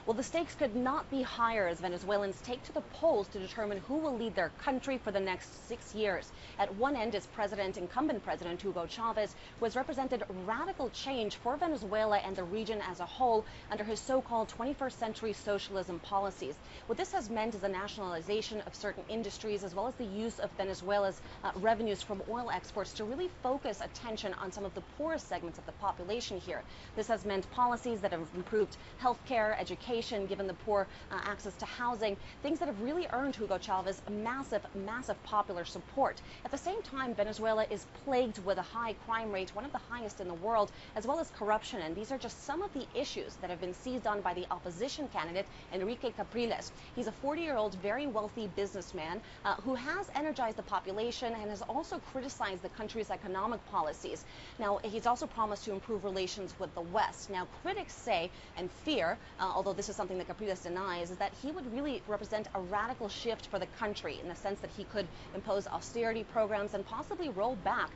Well, the stakes could not be higher as Venezuelans take to the polls to determine who will lead their country for the next 6 years. At one end is incumbent President Hugo Chavez, who has represented radical change for Venezuela and the region as a whole under his so-called 21st century socialism policies. What this has meant is the nationalization of certain industries, as well as the use of Venezuela's revenues from oil exports to really focus attention on some of the poorest segments of the population here. This has meant policies that have improved healthcare, education, given the poor access to housing, things that have really earned Hugo Chavez massive popular support. At the same time, Venezuela is plagued with a high crime rate, one of the highest in the world, as well as corruption. And these are just some of the issues that have been seized on by the opposition candidate, Henrique Capriles. He's a 40-year-old, very wealthy businessman who has energized the population and has also criticized the country's economic policies. Now, he's also promised to improve relations with the West. Now, critics say and fear, although this is something that Capriles denies, is that he would really represent a radical shift for the country in the sense that he could impose austerity programs and possibly roll back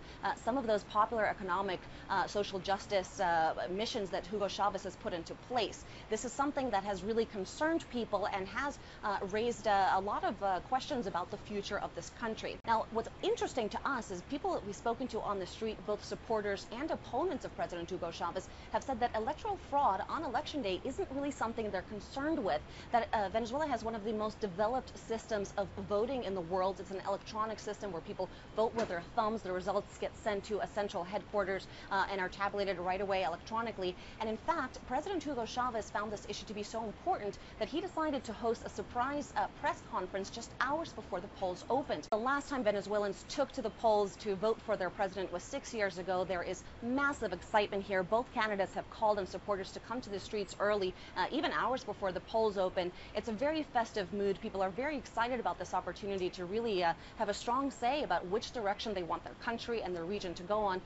some of those popular economic social justice missions that Hugo Chavez has put into place. This is something that has really concerned people and has raised a lot of questions about the future of this country. Now, what's interesting to us is people we've spoken to on the street, both supporters and opponents of President Hugo Chavez, have said that electoral fraud on election day isn't really something they're concerned with, that Venezuela has one of the most developed systems of voting in the world. It's an electronic system where people vote with their thumbs. The results get sent to a central headquarters and are tabulated right away electronically. And in fact, President Hugo Chavez found this issue to be so important that he decided to host a surprise press conference just hours before the polls opened. The last time Venezuelans took to the polls to vote for their president was 6 years ago. There is massive excitement here. Both candidates have called on supporters to come to the streets early, even hours before the polls open. It's a very festive mood. People are very excited about this opportunity to really have a strong say about which direction they want their country and their region to go on.